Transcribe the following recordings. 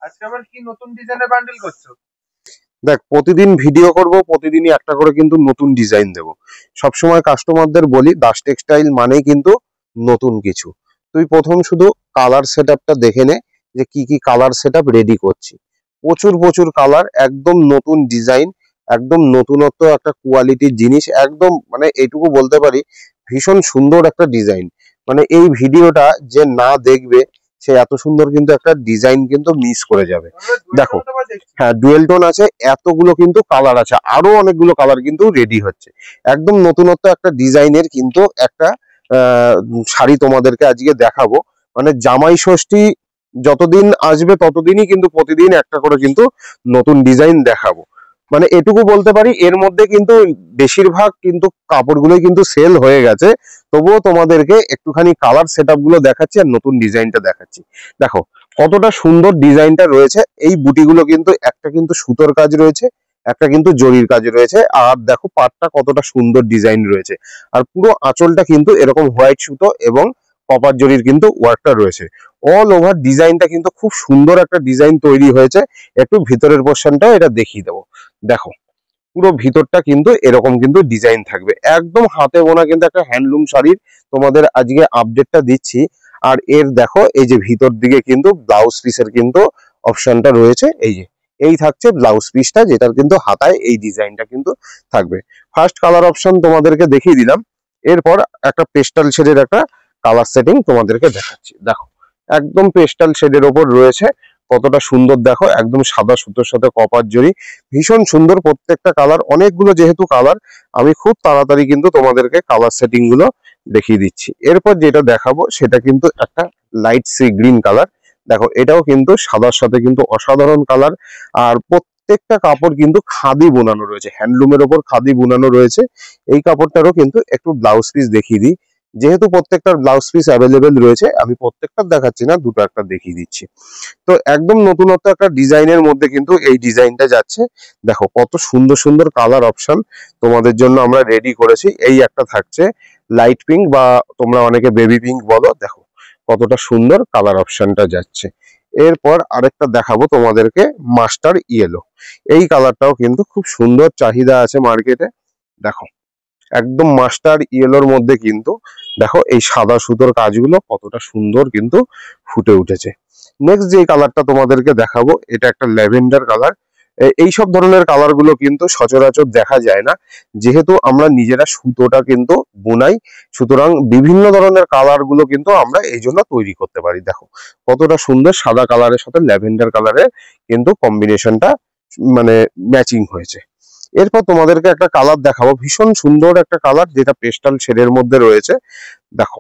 আজকে আবার কি নতুন ডিজাইনের বান্ডেল করছো? দেখ, প্রতিদিন ভিডিও করব, প্রতিদিনই একটা করে কিন্তু নতুন ডিজাইন দেব। সবসময় কাস্টমারদের বলি দাস টেক্সটাইল মানেই কিন্তু নতুন কিছু। তুই প্রথম শুধু কালার সেট আপটা দেখে নে যে কি কি কালার সেট আপ রেডি করছি। প্রচুর প্রচুর কালার, একদম নতুন ডিজাইন, একদম নতুনত্ব একটা কোয়ালিটির জিনিস, একদম মানে এইটুকু বলতে পারি ভীষণ সুন্দর একটা ডিজাইন। মানে এই ভিডিওটা যে না দেখবে সে এত সুন্দর কিন্তু একটা ডিজাইন কিন্তু মিস করে যাবে। আমরা ডুয়েল দেখো, টোন তো আবার দেখছি। হ্যাঁ, ডুয়েল টোন আছে, এতগুলো কিন্তু কালার আছে, আরো অনেকগুলো কালার কিন্তু রেডি হচ্ছে। একদম নতুনত্ব একটা ডিজাইনের কিন্তু একটা শাড়ি তোমাদেরকে আজকে দেখাবো। মানে জামাই ষষ্ঠী যতদিন আসবে ততদিনই কিন্তু প্রতিদিন একটা করে কিন্তু নতুন ডিজাইন দেখাবো। মানে এটুকু বলতে পারি এর মধ্যে কিন্তু বেশিরভাগ কিন্তু কাপড়গুলোই কিন্তু সেল হয়ে গেছে। তবুও তোমাদেরকে একটুখানি কালার সেট আপ গুলো দেখাচ্ছি আর নতুন ডিজাইনটা দেখাচ্ছি। দেখো কতটা সুন্দর ডিজাইনটা রয়েছে। এই বুটিগুলো কিন্তু একটা কিন্তু সুতোর কাজ রয়েছে, একটা কিন্তু জরির কাজ রয়েছে। আর দেখো পাটটা কতটা সুন্দর ডিজাইন রয়েছে। আর পুরো আঁচলটা কিন্তু এরকম হোয়াইট সুতো এবং কপার জরির কিন্তু ওয়ার্কটা রয়েছে। অল ওভার ডিজাইনটা কিন্তু খুব সুন্দর একটা ডিজাইন তৈরি হয়েছে। একটু ভিতরের পোর্শনটাও এটা দেখিয়ে দেবো। দেখো পুরো ভিতরটা কিন্তু এরকম কিন্তু ডিজাইন থাকবে, একদম হাতে বোনা কিন্তু একটা হ্যান্ডলুম শাড়ির তোমাদের আজকে আপডেটটা দিচ্ছি। আর এর দেখো এই যে ভিতর দিকে কিন্তু ব্লাউজ পিসের কিন্তু অপশনটা রয়েছে। এই যে এই থাকছে ব্লাউজ পিসটা, যেটার কিন্তু হাতায় এই ডিজাইনটা কিন্তু থাকবে। ফার্স্ট কালার অপশন তোমাদেরকে দেখিয়ে দিলাম। এরপর একটা পেস্টাল শেডের একটা কালার সেটিং তোমাদেরকে দেখাচ্ছি। দেখো একদম পেস্টাল শেডের ওপর রয়েছে, কতটা সুন্দর দেখো, একদম সাদা সুতোর সাথে কপার জরি, ভীষণ সুন্দর প্রত্যেকটা কালার। অনেকগুলো যেহেতু কালার, আমি খুব তাড়াতাড়ি কিন্তু তোমাদেরকে কালার সেটিং গুলো দেখিয়ে দিচ্ছি। এরপর যেটা দেখাবো সেটা কিন্তু একটা লাইট সি গ্রিন কালার। দেখো এটাও কিন্তু সাদার সাথে কিন্তু অসাধারণ কালার। আর প্রত্যেকটা কাপড় কিন্তু খাদি বোনানো রয়েছে, হ্যান্ডলুমের ওপর খাদি বোনানো রয়েছে। এই কাপড়টারও কিন্তু একটু ব্লাউজ পিস দেখিয়ে দিই। যেহেতু প্রত্যেকটার ব্লাউজ পিস অ্যাভেলেবেল রয়েছে, আমি প্রত্যেকটা দেখাচ্ছি না, দুটো একটা দেখিয়ে দিচ্ছি। তো একদম নতুনত্ব একটা ডিজাইনের মধ্যে কিন্তু এই ডিজাইনটা যাচ্ছে। দেখো কত সুন্দর সুন্দর কালার অপশন তোমাদের জন্য আমরা রেডি করেছি। এই একটা থাকছে লাইট পিঙ্ক, বা তোমরা অনেকে বেবি পিঙ্ক বলো। দেখো কতটা সুন্দর কালার অপশনটা যাচ্ছে। এরপর আরেকটা দেখাবো তোমাদেরকে মাস্টার ইয়েলো। এই কালারটাও কিন্তু খুব সুন্দর চাহিদা আছে মার্কেটে। দেখো একদম মাস্টার ইয়েলোর মধ্যে কিন্তু দেখো এই সাদা সুতোর কাজগুলো কতটা সুন্দর কিন্তু ফুটে উঠেছে। নেক্সট যে কালারটা তোমাদেরকে দেখাবো এটা একটা ল্যাভেন্ডার কালার। এইসব ধরনের কালার গুলো কিন্তু সচরাচর দেখা যায় না, যেহেতু আমরা নিজেরা সুতোটা কিন্তু বোনাই। সুতরাং বিভিন্ন ধরনের কালার গুলো কিন্তু আমরা এই জন্য তৈরি করতে পারি। দেখো কতটা সুন্দর সাদা কালারের সাথে ল্যাভেন্ডার কালারের কিন্তু কম্বিনেশনটা মানে ম্যাচিং হয়েছে। এরপর তোমাদেরকে একটা কালার দেখাবো, ভীষণ সুন্দর একটা কালার যেটা পেস্টাল শেডের মধ্যে রয়েছে। দেখো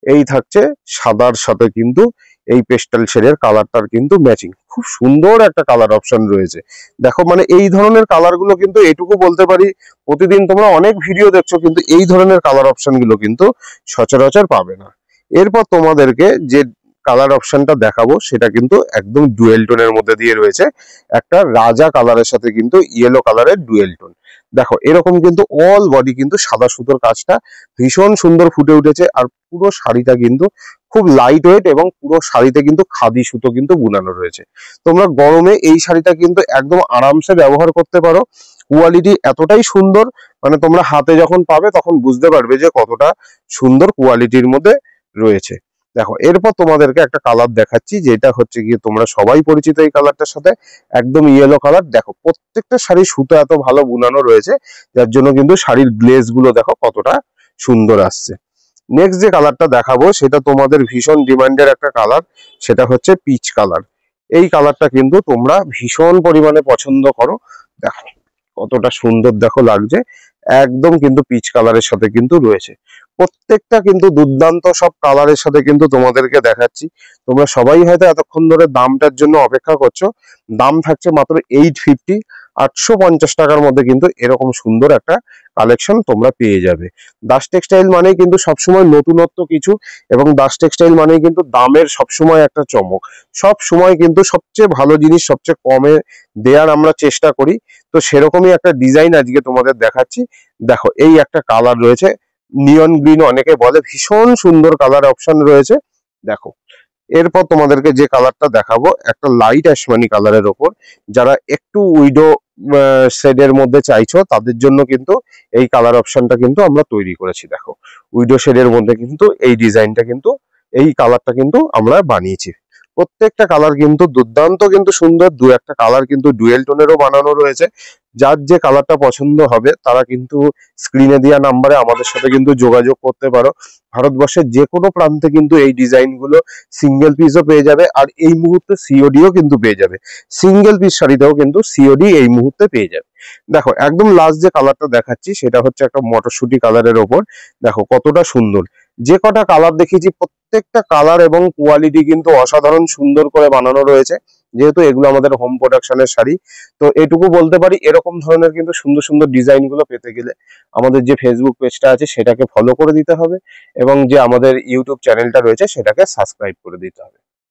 এই থাকছে সাদার সাথে কিন্তু এই পেস্টাল শেডের কালারটার কিন্তু ম্যাচিং, খুব সুন্দর একটা কালার অপশন রয়েছে। দেখো মানে এই ধরনের কালার গুলো কিন্তু এটুকু বলতে পারি প্রতিদিন তোমরা অনেক ভিডিও দেখছো, কিন্তু এই ধরনের কালার অপশন গুলো কিন্তু সচরাচর পাবে না। এরপর তোমাদেরকে যে কালার অপশনটা দেখাবো সেটা কিন্তু একদম ডুয়েল টোনের মধ্যে দিয়ে রয়েছে, একটা রাজা কালারের সাথে কিন্তু ইয়েলো কালারের ডুয়েল টোন। দেখো এরকম কিন্তু অল বডি কিন্তু সাদা সুতোর কাজটা ভীষণ সুন্দর ফুটে উঠেছে। আর পুরো শাড়িটা কিন্তু খুব লাইট ওয়েট এবং পুরো শাড়িতে কিন্তু খাদি সুতো কিন্তু বুনানো রয়েছে। তোমরা গরমে এই শাড়িটা কিন্তু একদম আরামসে ব্যবহার করতে পারো। কোয়ালিটি এতটাই সুন্দর, মানে তোমরা হাতে যখন পাবে তখন বুঝতে পারবে যে কতটা সুন্দর কোয়ালিটির মধ্যে রয়েছে। দেখো এরপর তোমাদেরকে একটা কালার দেখাচ্ছি, যেটা হচ্ছে গিয়ে তোমরা সবাই পরিচিত এই কালারটার সাথে, একদম ইয়েলো কালার। দেখো প্রত্যেকটা শাড়ির সুতো এত ভালো বুনানো রয়েছে, যার জন্য কিন্তু শাড়ির গ্লেজ গুলো দেখো কতটা সুন্দর আসছে। নেক্সট যে কালারটা দেখাবো সেটা তোমাদের ভীষণ ডিমান্ডের একটা কালার, সেটা হচ্ছে পিচ কালার। এই কালারটা কিন্তু তোমরা ভীষণ পরিমাণে পছন্দ করো। দেখো কতটা সুন্দর দেখো লাগছে, একদম কিন্তু পিচ কালারের সাথে কিন্তু রয়েছে। প্রত্যেকটা কিন্তু দুর্দান্ত সব কালারের সাথে কিন্তু তোমাদেরকে দেখাচ্ছি। তোমরা সবাই হয়তো এতক্ষণ ধরে দামটার জন্য অপেক্ষা করছো। দাম থাকছে মাত্র 850, 850 টাকার মধ্যে কিন্তু এরকম সুন্দর একটা কালেকশন তোমরা পেয়ে যাবে। দাস টেক্সটাইল মানেই কিন্তু সবসময় নতুনত্ব কিছু, এবং দাস টেক্সটাইল মানেই কিন্তু দামের সবসময় একটা চমক। সব সময় কিন্তু সবচেয়ে ভালো জিনিস সবচেয়ে কমে দেওয়ার আমরা চেষ্টা করি। তো সেরকমই একটা ডিজাইন আজকে তোমাদের দেখাচ্ছি। দেখো এই একটা কালার রয়েছে নিয়ন গ্রিন, অনেকে বলে, ভীষণ সুন্দর কালার অপশন রয়েছে। দেখো এরপর তোমাদেরকে যে কালারটা দেখাবো একটা লাইট অ্যাশমানি কালারের ওপর, যারা একটু উইডো শেডের মধ্যে চাইছো তাদের জন্য কিন্তু এই কালার অপশনটা কিন্তু আমরা তৈরি করেছি। দেখো উইডো শেডের মধ্যে কিন্তু এই ডিজাইনটা কিন্তু, এই কালারটা কিন্তু আমরা বানিয়েছি। প্রত্যেকটা কালার কিন্তু দুর্দান্ত কিন্তু সুন্দর, দু একটা কালার কিন্তু ডুয়েল টোনেরও বানানো রয়েছে। যার যে কালারটা পছন্দ হবে তারা কিন্তু স্ক্রিনে দেওয়া নাম্বারে আমাদের সাথে কিন্তু যোগাযোগ করতে পারো। ভারতবর্ষের যে কোনো প্রান্তে কিন্তু এই ডিজাইন গুলো সিঙ্গেল পিসও পেয়ে যাবে, আর এই মুহূর্তে সিওডিও কিন্তু পেয়ে যাবে। সিঙ্গেল পিস শাড়িতেও কিন্তু সিওডি এই মুহূর্তে পেয়ে যাবে। দেখো একদম লাস্ট যে কালারটা দেখাচ্ছি সেটা হচ্ছে একটা মটরশুটি কালারের ওপর। দেখো কতটা সুন্দর, যে কটা কালার দেখিয়েছি প্রত্যেকটা কালার এবং কোয়ালিটি কিন্তু অসাধারণ সুন্দর করে বানানো রয়েছে। যেহেতু এগুলো আমাদের হোম প্রোডাকশনের শাড়ি, তো এটুকু বলতে পারি এরকম ধরনের কিন্তু সুন্দর সুন্দর ডিজাইন গুলো পেতে গেলে আমাদের যে ফেসবুক পেজটা আছে সেটাকে ফলো করে দিতে হবে, এবং যে আমাদের ইউটিউব চ্যানেলটা রয়েছে সেটাকে সাবস্ক্রাইব করে দিতে হবে।